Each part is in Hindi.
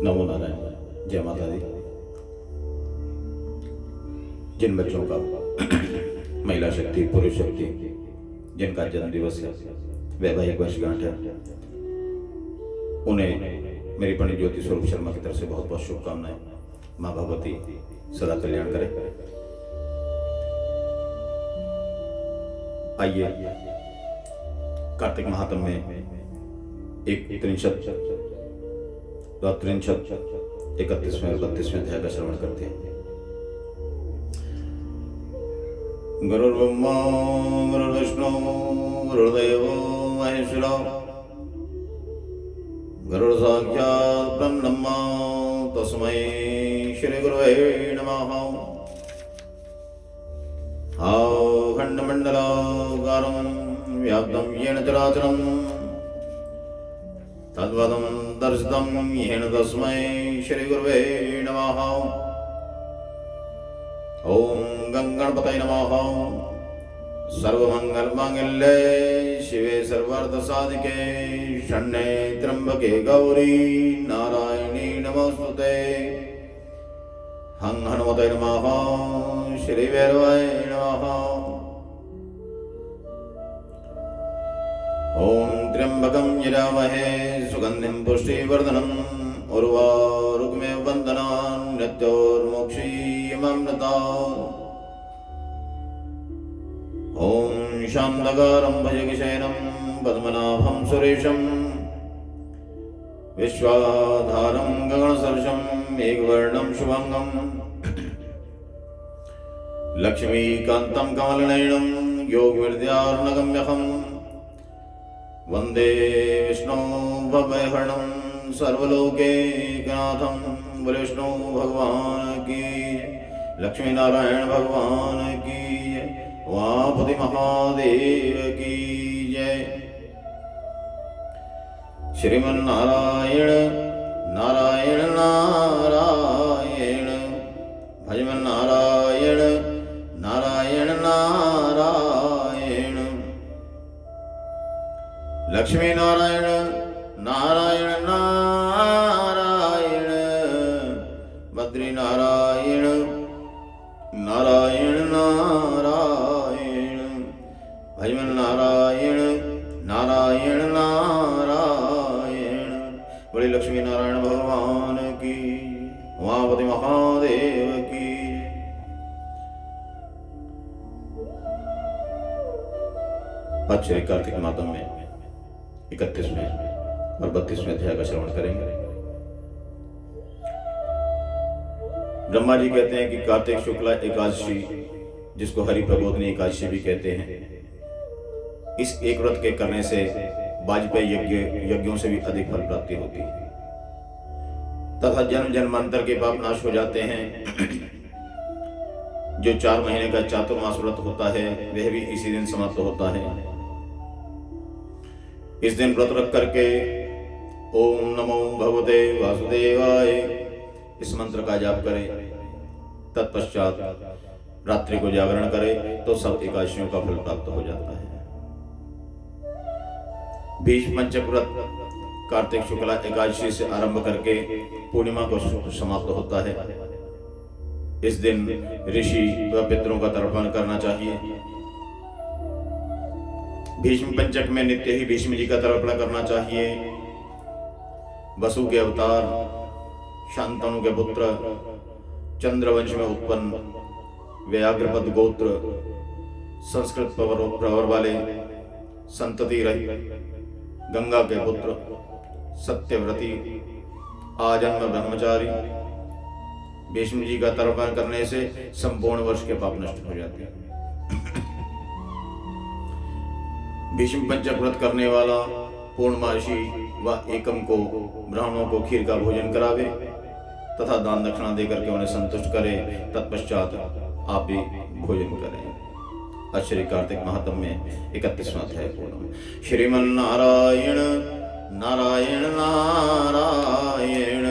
नमो नारायण। जय माता दी। जिन बच्चों का महिला शक्ति पुरुष शक्ति जिनका जन्म दिवस है, वैवाहिक वर्षगांठ है, उन्हें मेरी पंडित ज्योति स्वरूप शर्मा की तरफ से बहुत बहुत शुभकामनाएं। माँ भगवती सदा कल्याण करे। आइए कार्तिक महात्म में 31वें और 32वें अध्याय का श्रवण करते हैं। गुरुर्ब्रह्मा गुरुर्विष्णु गुरुर्देवो महेश्वरो गुरुर्साक्षात् परब्रह्म तस्मै श्री गुरुवे नमः। खण्डमण्डलाकारं व्याप्तं येन चराचरं तद्वदं दर्शितं येन तस्मै श्री गुरुवे नमः। ओम गंगणपतये नमः। सर्वमंगलमांगल्ये शिवे सर्वार्थसाधिके शरण्ये त्र्यंबके गौरी नारायणी नमोस्तुते। हनुमते नमः। श्री भैरवाय नमः। ओम त्र्यंबकं यजामहे सुगंधिं पुष्टिवर्धनम् उर्वारुकमेव बन्धनान् मृत्योर्मोक्षीयमामृतात्। ओम शान्तकारं भजगशयनं पद्मनाभं सुरेशं विश्वाधारं गगनसदृशं मेघवर्णं शुभांगं लक्ष्मीकान्तं कमलनयनं योगविद्यार्णगम्यहं वन्दे विष्णु भवहरणं सर्वलोकैकनाथं। विष्णु भगवान की, लक्ष्मी नारायण भगवान की, उमापति महादेव की जय। श्रीमन्नारायण नारायण नारायण भजमन नारायण नारायण नारायण। लक्ष्मी नारायण नारायण नारायण बद्री नारायण नारायण नारायण भजमन नारायण नारायण नारायण। बड़ी लक्ष्मी नारायण भगवान की, उमापति महादेव की। आज श्री कार्तिक मातम में 31वें और 32वें अध्याय का श्रवण करेंगे। ब्रह्मा जी कहते हैं कि कार्तिक शुक्ला एकादशी, जिसको हरि प्रबोधनी एकादशी भी कहते हैं, इस एक व्रत के करने से वाजपेयी यज्ञों से भी अधिक फल प्राप्ति होती है तथा जन्म जन्मांतर के पाप नाश हो जाते हैं। जो 4 महीने का चातुर्मास व्रत होता है वह भी इसी दिन समाप्त होता है। इस दिन व्रत रख करके ओम नमो भगवते वासुदेवाय इस मंत्र का जाप करें। तत्पश्चात रात्रि को जागरण करें तो सब एकादशियों का फल प्राप्त हो जाता है। भीष्म पंचक व्रत कार्तिक शुक्ला एकादशी से आरंभ करके पूर्णिमा को समाप्त होता है। इस दिन ऋषि व पितरों का तर्पण करना चाहिए। भीष्म पंचक में नित्य ही भीष्म जी का तर्पण करना चाहिए। वसु के अवतार, शांतनु के पुत्र, चंद्रवंश में उत्पन्न व्याघ्रपद गोत्र, संस्कृत प्रवर वाले, संतति रहित, गंगा के पुत्र, सत्यव्रती, आजन्म ब्रह्मचारी भीष्म जी का तर्पण करने से संपूर्ण वर्ष के पाप नष्ट हो जाते हैं। भीष्म पंचक व्रत करने वाला पूर्णमासी व एकम को ब्राह्मणों को खीर का भोजन करावे तथा दान दक्षिणा देकर के उन्हें संतुष्ट करे। तत्पश्चात आप भी भोजन करें। श्री कार्तिक महात्म में 31वां अध्याय पूर्ण। श्रीमन्नारायण नारायण नारायण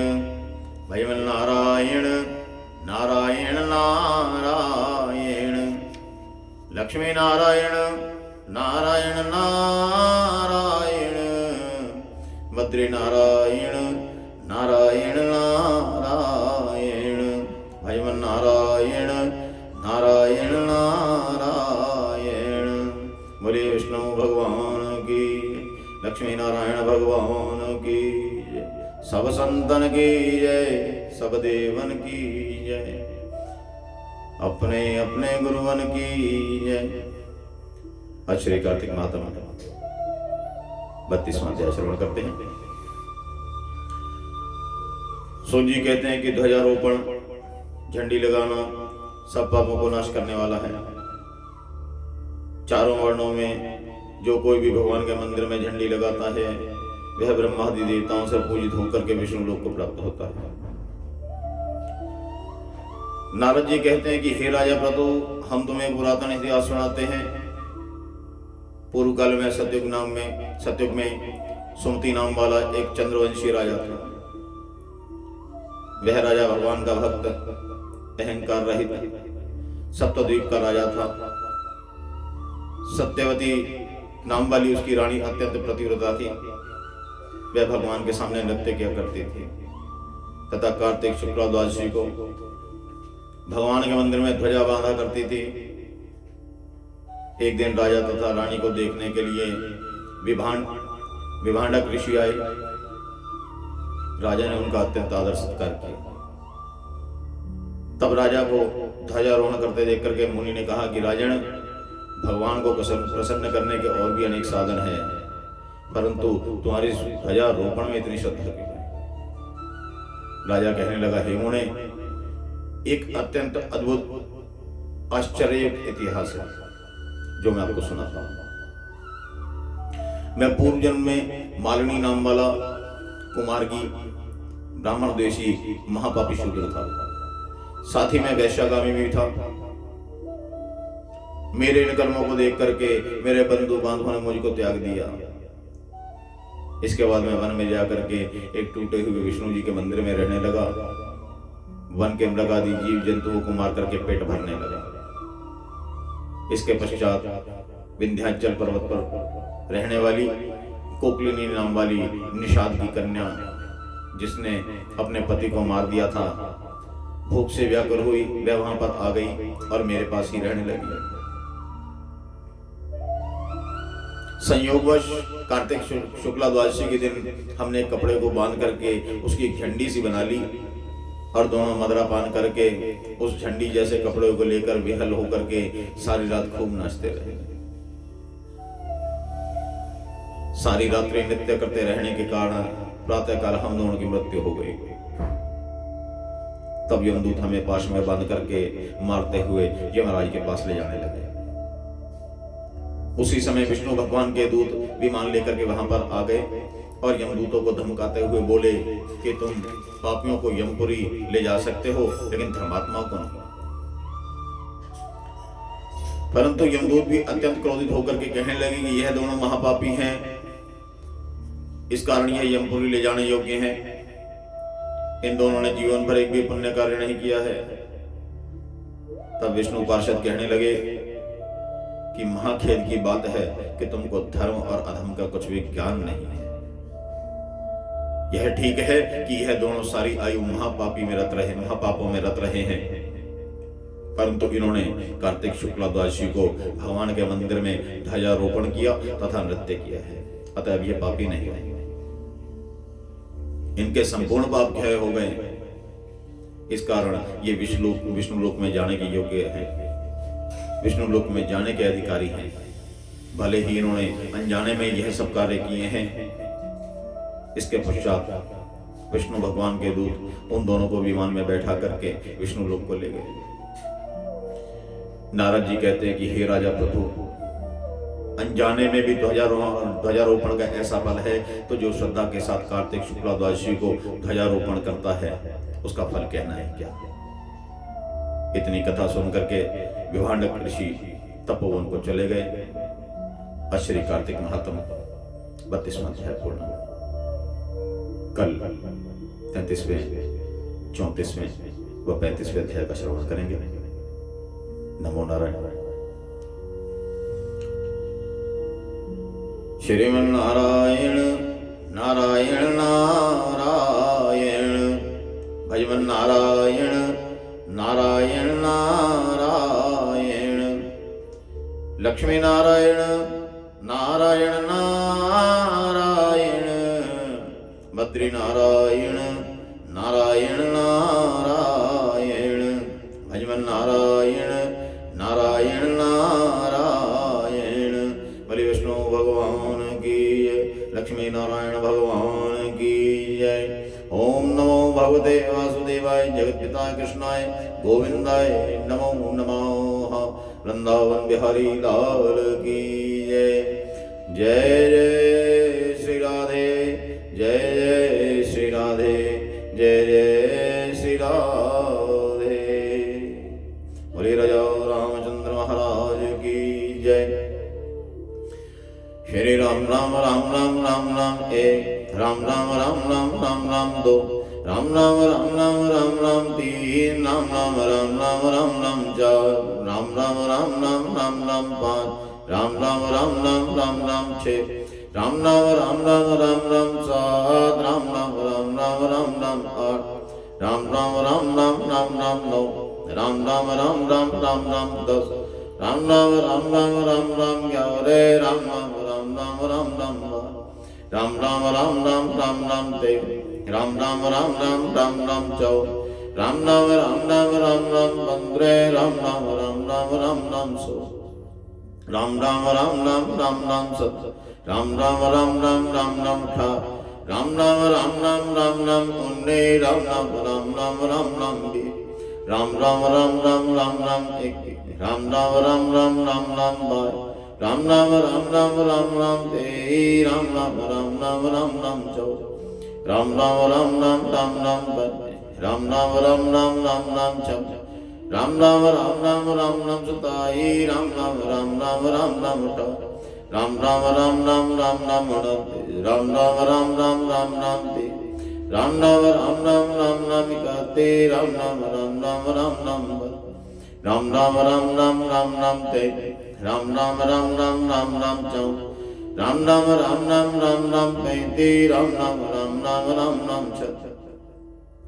भजमन नारायण नारायण नारायण। लक्ष्मी नारायण नारायण नारायण बद्री नारायण नारायण नारायण, भजमन नारायण नारायण नारायण। बोले विष्णु भगवान की, लक्ष्मी नारायण भगवान की जय, सब संतन की जय, सब देवन की जय, अपने अपने गुरुवन की जय। आज श्री कार्तिक महात्म 32वां अध्याय श्रवण करते हैं। सूत जी कहते हैं कि ध्वजारोपण, झंडी लगाना सब पापों को नाश करने वाला है। चारों वर्णों में जो कोई भी भगवान के मंदिर में झंडी लगाता है वह ब्रह्मादि देवताओं से पूजित होकर के विष्णु लोक को प्राप्त होता है। नारद जी कहते हैं कि हे राजा प्रभु, हम तुम्हें पुरातन इतिहास सुनाते हैं। पूर्व काल में सतयुग में सुमति नाम वाला एक चंद्रवंशी राजा था। वह राजा भगवान का भक्त, अहंकार रहित, सप्तद्वीप का राजा था। सत्यवती नाम वाली उसकी रानी अत्यंत प्रतिव्रता थी। वह भगवान के सामने नृत्य किया करती थी तथा कार्तिक शुक्ला द्वादशी को भगवान के मंदिर में ध्वजा बांधा करती थी। एक दिन राजा तथा रानी को देखने के लिए विभांडक ऋषि आए। राजा ने उनका अत्यंत आदर सत्कार किया। तब राजा को ध्वजारोहण करते देख करके मुनि ने कहा कि राजन, भगवान को प्रसन्न करने के और भी अनेक साधन हैं, परंतु तुम्हारी ध्वजारोपण में इतनी श्रद्धा क्यों है? राजा कहने लगा, हे मुने, एक अत्यंत अद्भुत आश्चर्य इतिहास है जो मैं आपको सुनाता हूं। मैं पूर्व जन्म में मालिनी नाम वाला कुमार्गी ब्राह्मण देशी महापापी शूद्र था। साथ ही मैं वैश्यागामी भी था। मेरे इन कर्मों को देख करके मेरे बंधु बांधवों ने मुझको त्याग दिया। इसके बाद मैं वन में जाकर के एक टूटे हुए विष्णु जी के मंदिर में रहने लगा। वन के मृगादि जीव जंतुओं को मार करके पेट भरने लगा। इसके पश्चात विंध्याचल पर्वत पर रहने वाली कोकलिनी नाम वाली निषाद की कन्या, जिसने अपने पति को मार दिया था, भूख से व्याकुल हुई, वह वहां पर आ गई और मेरे पास ही रहने लगी। संयोगवश कार्तिक शुक्ला द्वादशी के दिन हमने कपड़े को बांध करके उसकी झंडी सी बना ली और दोनों मदरा पान करके उस झंडी जैसे कपड़े को लेकर विहल होकर के सारी रात खूब नाचते रहे। सारी रात्रि नृत्य करते रहने के कारण प्रातःकाल हम दोनों की मृत्यु हो गई। तब यमदूत हमें पाश में बांध करके मारते हुए यमराज के पास ले जाने लगे। उसी समय विष्णु भगवान के दूत विमान लेकर के वहां पर आ गए और यमदूतों को धमकाते हुए बोले कि तुम पापियों को यमपुरी ले जा सकते हो, लेकिन धर्मात्माओं को नहीं। परंतु यमदूत भी अत्यंत क्रोधित होकर के कहने लगे कि यह दोनों महापापी हैं, इस कारण यह यमपुरी ले जाने योग्य हैं। इन दोनों ने जीवन भर एक भी पुण्य कार्य नहीं किया है। तब विष्णु पार्षद कहने लगे कि महाखेद की बात है कि तुमको धर्म और अधर्म का कुछ भी ज्ञान नहीं है। यह ठीक है कि यह दोनों सारी आयु महापापों में रत रहे हैं, परंतु इन्होंने कार्तिक शुक्ला द्वादशी को भगवान के मंदिर में ध्वजारोपण किया तथा नृत्य किया है, अतः ये पापी नहीं रहे। इनके संपूर्ण पाप क्षय हो गए। इस कारण ये विष्णु लोक में जाने के योग्य है, विष्णु लोक में जाने के अधिकारी हैं। भले ही इन्होंने अनजाने में यह सब कार्य किए हैं। इसके पश्चात विष्णु भगवान के दूत उन दोनों को विमान में बैठा करके विष्णु लोक को ले गए। नारद जी कहते हैं कि हे राजा प्रभु, अनजाने में भी ध्वजारोपण का ऐसा फल है, तो जो श्रद्धा के साथ कार्तिक शुक्ला द्वादशी को ध्वजारोपण करता है उसका फल कहना है क्या। इतनी कथा सुन करके विभांडक ऋषि तपोवन को चले गए। श्री कार्तिक महात्म 32वां अध्याय पूर्ण। कल 33वें, 34वें व 35वें अध्याय का श्रवण करेंगे। नमो नारायण। श्रीमन नारायण नारायण नारायण। लक्ष्मी नारायण नारायण नारायण, बद्री नारायण नारायण नारायण, भजमन नारायण नारायण नारायण। बलि विष्णु भगवान की जय, लक्ष्मी नारायण भगवान की जय। ओम नमो भगवते वासुदेवाय, जगत्पिता कृष्णाय गोविंदाय नमो नमः। वृंदावन बिहारी लाल की जय। जय जय श्री राधे, जय जय श्री राधे, जय जय श्री राधे। बोले राजा रामचंद्र महाराज की जय। श्री राम राम राम राम राम राम एक, राम राम राम राम राम राम दो, राम राम राम राम राम राम तीन, राम राम राम राम राम राम चार, राम राम राम राम राम राम पाँच, राम राम राम राम राम राम छः, राम राम राम राम राम राम सात, राम राम राम राम राम राम आठ, राम राम राम राम राम राम नौ, राम राम राम राम राम राम दस, राम राम राम राम राम राम ग्यारह, राम राम राम राम राम राम बारह, राम राम राम राम राम राम तेरह, राम राम राम राम राम राम चौदह, राम राम राम राम राम राम पंद्रह, राम राम राम राम राम राम सोलह, राम राम राम राम राम राम सत्रह, राम राम राम राम राम राम अठारह, राम राम राम राम राम राम उन्नीस, राम राम राम राम राम राम बीस, राम राम राम राम राम राम इक्कीस, राम राम राम राम राम राम बाईस, राम राम राम राम राम राम तेईस, राम राम राम राम राम राम चौदह, राम राम राम राम राम राम बत्तीस, राम राम राम राम राम राम छब्बीस, राम राम राम राम राम राम सताईस, राम राम राम राम राम राम अट्ठाईस, राम राम राम राम राम राम उनतीस, राम राम राम राम राम राम तीस, राम राम राम राम राम राम इकतीस, राम राम राम राम राम राम बत्तीस, राम राम राम राम राम राम तैंतीस, राम राम राम राम राम राम चौंतीस, राम राम राम राम राम राम पैंतीस, राम राम राम राम राम राम छत्तीस,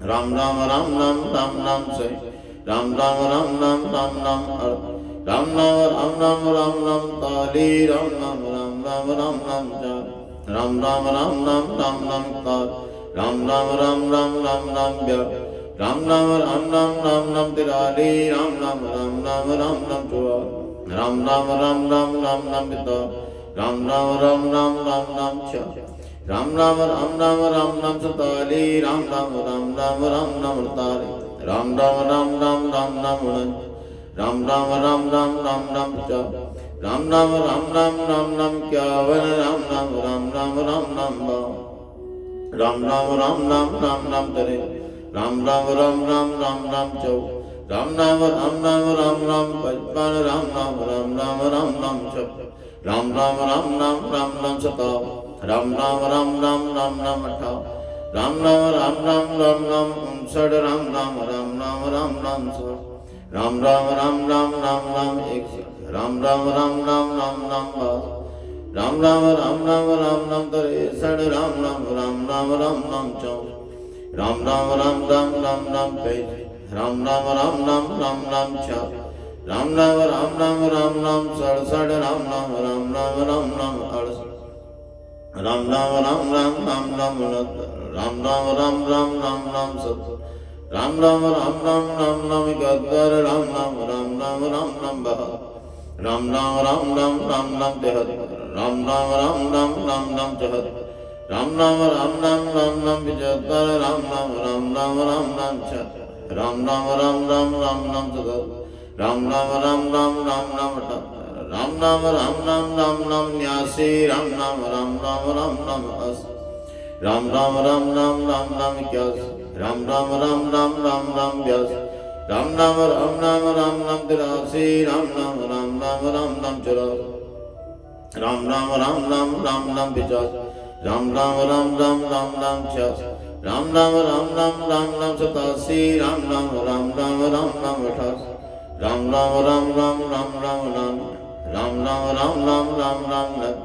राम राम राम राम राम राम सैंतीस, राम राम राम राम राम राम अड़तीस, राम राम राम राम राम राम तालीस, राम राम राम राम राम राम चालीस, राम राम राम राम राम राम इकतालीस, राम राम राम राम राम राम बयालीस, राम राम राम राम राम राम तिरालीस, राम राम राम राम राम राम चौवालीस, राम राम राम राम राम राम पैंतालीस, राम राम राम राम राम राम छियालीस, राम राम राम राम राम राम सैंतालीस, राम राम राम राम राम राम अड़तालीस, राम राम राम राम राम राम उनचास, राम राम राम राम राम राम पचास, राम राम राम राम राम राम इक्यावन, राम राम राम राम राम राम बावन, राम राम राम राम राम राम तिरपन, राम राम राम राम राम राम चौवन, राम राम राम राम राम राम पचपन, राम राम राम राम राम राम छप्पन, राम राम राम राम राम राम सत्तावन, राम राम राम राम राम राम अट्ठावन, राम राम राम राम राम राम उनसठ, राम राम राम राम राम राम साठ, राम राम राम राम राम राम इकसठ, राम राम राम राम राम राम बासठ, राम राम राम राम राम राम तिरसठ, राम राम राम राम राम राम चौसठ, राम राम राम राम राम राम पैंसठ, राम राम राम राम राम राम छियासठ, राम राम राम राम राम राम सड़सठ, राम राम राम राम राम राम अड़सठ, राम राम राम राम राम राम उनहत्तर, राम राम राम राम राम राम सत्तर, राम राम राम राम राम राम इकहत्तर, राम राम राम राम राम राम बहत्तर, राम राम राम राम राम राम तिहत्तर, राम राम राम राम राम राम चौहत्तर, राम राम राम राम राम राम पचहत्तर, राम राम राम राम राम राम छिहत्तर, राम राम राम राम राम राम सतहत्तर, राम राम राम राम राम राम अठहत्तर, राम राम राम राम राम राम 89, राम राम राम राम राम राम 80, राम राम राम राम राम राम 81, राम राम राम राम राम राम 82, राम राम राम राम राम राम 83, राम राम राम राम राम राम 84, राम राम राम राम राम राम 85, राम राम राम राम राम राम 86, राम राम राम राम राम राम 87, राम राम राम राम राम राम 88, राम राम राम राम राम राम 89, राम राम राम राम राम राम 90,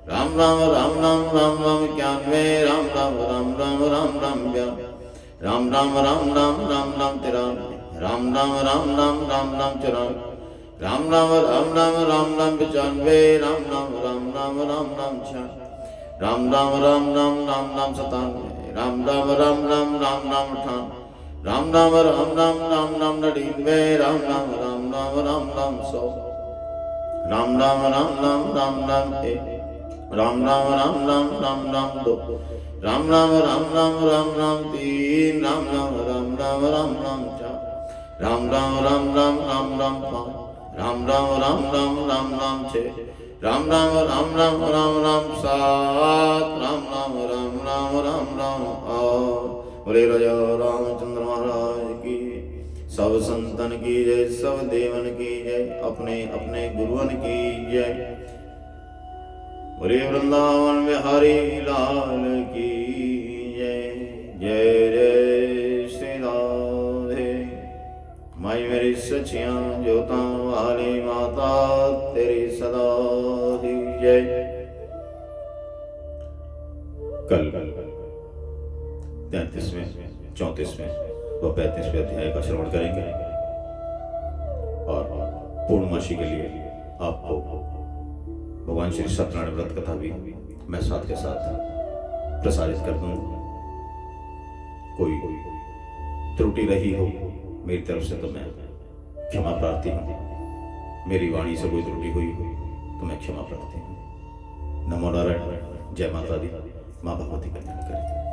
राम राम राम राम राम राम 91, राम राम राम राम राम राम 92, राम राम राम राम राम राम 93, राम राम राम राम राम राम 94, राम नाम राम नाम राम नाम 95, राम नाम राम नाम राम नाम 6, राम नाम राम नाम राम नाम 97, राम नाम राम नाम राम नाम 98, राम नाम राम नाम राम नाम 99, राम नाम राम नाम राम नाम 100, राम नाम राम नाम राम नाम 1, राम नाम राम नाम राम नाम 2, राम नाम राम नाम राम नाम 3, राम नाम राम नाम राम नाम 4, राम नाम राम नाम राम नाम 5, राम नाम राम नाम राम नाम 6, राम नाम राम नाम राम नाम 7, राम नाम राम नाम राम नाम 8। बोले राजा रामचंद्र महाराज की, सब संतन की जय, सब देवन की जय, अपने अपने गुरुअन की जय। बोले वृंदावन बिहारी लाल की जय। जय जय श्री राधे। माई मेरी सचियां ज्योतां वाली माता तेरी सदा दी जय। कल 33वें 34वें व 35वें अध्याय का श्रवण करेंगे और पूर्णमासी के लिए आपको भगवान श्री सत्यनारायण व्रत कथा भी मैं साथ के साथ प्रसारित कर दूंगा। कोई त्रुटि रही हो मेरी तरफ से तो मैं क्षमा प्रार्थी हूँ, मेरी वाणी से कोई त्रुटि हुई हो तो मैं क्षमा प्रार्थी हूँ। नमो नारायण। जय माता दी। माँ भगवती कल्याण करें।